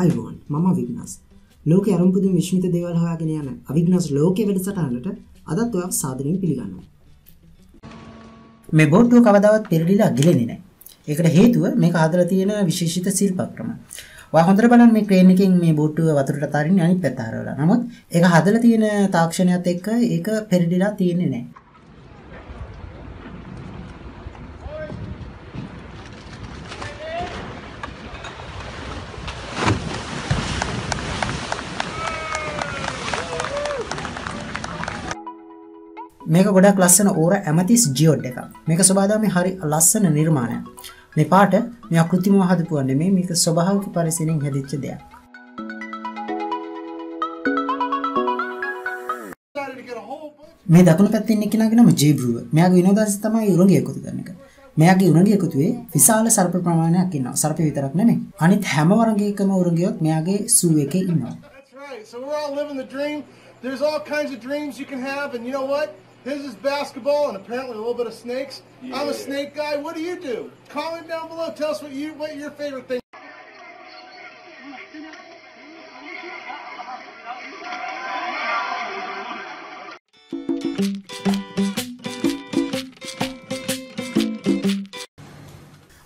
අයිබෝන් මම Awignas. ලෝකයේ අරුම් පුදුම විශ්මිත දේවල් හොයාගෙන යන Awignas ලෝකයේ වැඩසටහනට අදත් ඔයාව සාදරයෙන් පිළිගන්නවා. මේ බෝට්ටුව කවදාවත් පෙරලිලා ගිලෙන්නේ නැහැ. ඒකට හේතුව මේක හදලා තියෙන විශේෂිත ශිල්පක්‍රම. ඔයා හොඳට බලන්න මේ ක්‍රේන් එකෙන් මේ බෝට්ටුව වතුරට අතාරින්නේ අනිත් පැත්ත හරවලා. නමුත් ඒක හදලා තියෙන තාක්ෂණයත් එක්ක ඒක පෙරලිලා තියෙන්නේ නැහැ. මේක ගොඩක් ලස්සන ඕර amethyst geode එකක්. මේක ස්වභාවයෙන් හරි ලස්සන නිර්මාණයක්. මේ පාට මේ අකෘත්‍රිමව හදපුවා නෙමෙයි මේක ස්වභාවික පරිසරයෙන් හැදිච්ච දෙයක්. මේ දකුණු පැත්තේ ඉන්න කෙනාගේ නම ජේබ්‍රුව. මෙයාගේ විනෝදාංශය තමයි උරගය එකතු කරන එක. මෙයාගේ උරගය එකතුවේ විශාල සර්ප ප්‍රමාණයක් ඉන්නවා. සර්ප විතරක් නෙමෙයි. අනිත් හැම වර්ගයකම උරගයොත් මෙයාගේ සූ එකේ ඉන්නවා. That's right. So we're all living the dream. There's all kinds of dreams you can have, and you know what? His is basketball and apparently a little bit of snakes. Yeah. I'm a snake guy. What do you do? Comment down below. Tell us what your favorite thing.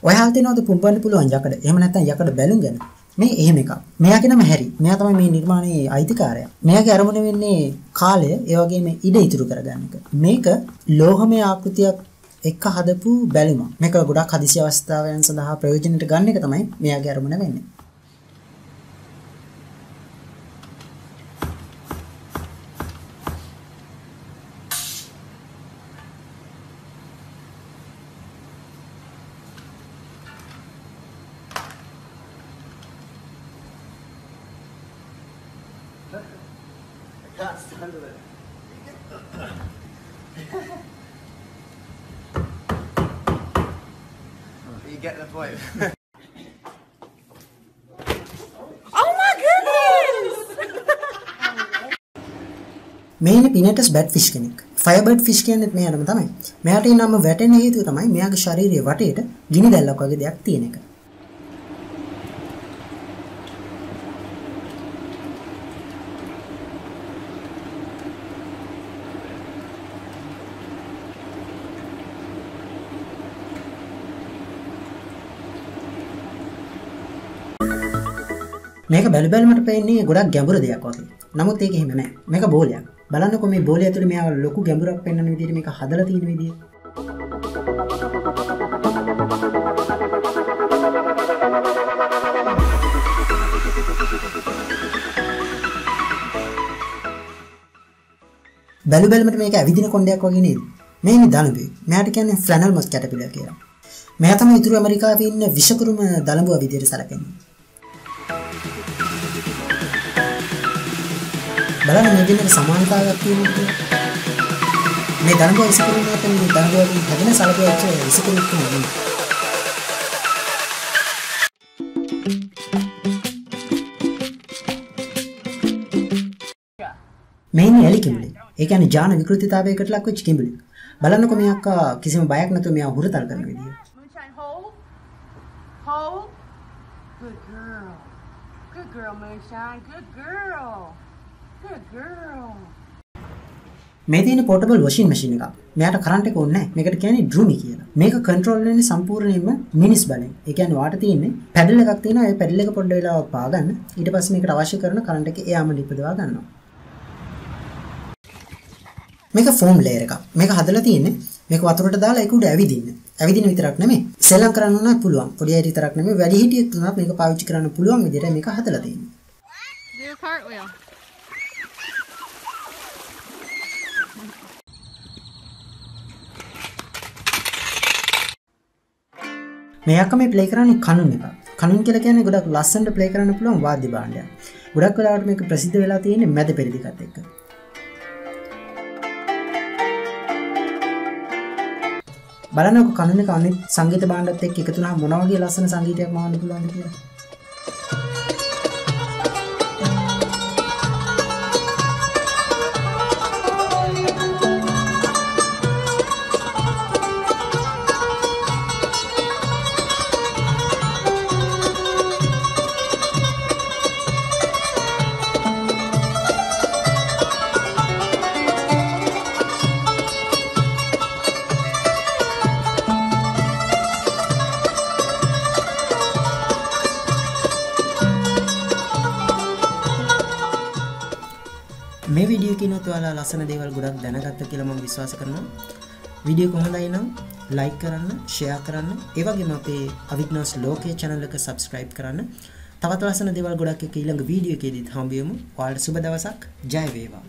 ඔයාලා තියනවාද පුම්බන්න පුළුවන් යකඩ? එහෙම නැත්නම් යකඩ බැලුම් ගැන? මේ එහෙම එකක්. මෙයාගේ නම හැරි. මෙයා තමයි මේ නිර්මාණයේ අයිතිකාරයා. මෙයාගේ අරමුණ වෙන්නේ කාලය, ඒ වගේම ඉඩ ඉතුරු කරගන්න එක. මේක ලෝහමය ආකෘතියක් එක්ක හදපු බැලුමක්. මේක ගොඩක් හදිසි අවස්ථාවන් සඳහා ප්‍රයෝජනෙට ගන්න එක තමයි මෙයාගේ අරමුණ වෙන්නේ. I can't stand it. You get the point. Oh my goodness! මේන Pinnatus Batfish කෙනෙක්. Firebird fish කියන්නේත් මෙයා නම තමයි. මෙයාට ඒ නම වැටෙන හේතුව තමයි මෙයාගේ ශරීරයේ වටේට ගිනි දැල්ලක් වගේ දෙයක් තියෙන එක. මේක බැලුමට පේන්නේ ගොඩක් ගැඹුරු දෙයක් වගේ. නමුත් ඒක එහෙම නෑ. මේක බෝලයක්. බලන්නකො මේ බෝලය ඇතුලේ මෙයා ලොකු ගැඹුරක් පෙන්වන විදිහට මේක හදලා තියෙන විදිය. බැලුමට මේක ඇවිදින කොණ්ඩයක් වගේ නේද? මේනි දනබේ. මෙයාට කියන්නේ ෆ්ලැනල් මොස් කැටපිලර් කියලා. මෙයා තමයි උතුරු ඇමරිකාවේ ඉන්න විෂකුරුම දලඹුවා විදිහට සැලකෙන්නේ. බලන්න මේ දෙන්නට සමානතාවයක් තියෙනවා. මේ දනබුවා විසකරුණ නැත්නම් මේ දනබුවාගේ හැදෙන සලකුවෙච්ච විසකරුණක් නෙමෙයි. මේනි එලි කිඹුලි. ඒ කියන්නේ ජාන විකෘතිතාවයකට ලක් වෙච්ච කිඹුලි. බලන්නකො මේ අක්කා කිසිම බයක් නැතුව මෙයා හුරතල් කරන විදිය. Moonshine, hold. Hold. Good girl. Good girl, Moonshine. Good girl. Good girl. මේ තියෙන පෝටබල් වොෂින් මැෂින් එකක්. මෙයාට කරන්ට් එක ඕනේ නැහැ. මේකට කියන්නේ drumi කියලා. මේක කන්ට්‍රෝල් වෙන්නේ සම්පූර්ණයෙන්ම මිනිස් බලෙන්. ඒ කියන්නේ වාට තියෙන්නේ පැඩල් එකක් තියෙනවා. ඒ පැඩල් එක පොඩ්ඩ වෙලාවක් පා ගන්න. ඊට පස්සේ මේකට අවශ්‍ය කරන කරන්ට් එක එයාම නිපදවා ගන්නවා. මේක ෆෝම් ලේයර් එකක්. මේක හදලා තියෙන්නේ මේක වතුරට දාලා ඒක උඩ ඇවිදින්න. ඇවිදින්න විතරක් නෙමෙයි. සෙල්ලම් කරන්න උනත් පුළුවන්. පොඩි අය විතරක් නෙමෙයි වැඩි හිටියෙක් උනත් මේක පාවිච්චි කරන්න පුළුවන් විදිහට මේක හදලා තියෙන්නේ. Do a cartwheel. මේ අක්ක මේ ප්ලේ කරන්නේ කනුන් එක. කනුන් කියලා කියන්නේ ගොඩක් ලස්සනට ප්ලේ කරන්න පුළුවන් වාද්‍ය භාණ්ඩයක්. ගොඩක් වෙලාවට මේක ප්‍රසිද්ධ වෙලා තියෙන්නේ මැද පෙරදිගත් එක්ක. බලන්නකො කනුන් එක අනිත් සංගීත භාණ්ඩත් එක්ක එකතු වුණාම මොන වගේ ලස්සන සංගීතයක් මවන්න පුළුවන්ද කියලා. මේ වීඩියෝ කිනොත් ඔයාලා ලස්සන දේවල් ගොඩක් දැනගත්ත කියලා මම විශ්වාස කරනවා. වීඩියෝ කොහොඳයි නම් ලයික් කරන්න, ෂෙයා කරන්න, ඒ වගේම අපේ අවිග්නාස් ලෝකයේ channel එක subscribe කරන්න. තවත් ලස්සන දේවල් ගොඩක් එක්ක ඊළඟ වීඩියෝ එකේදීත් හම්බෙමු. ඔයාලට සුබ දවසක්. ජය වේවා.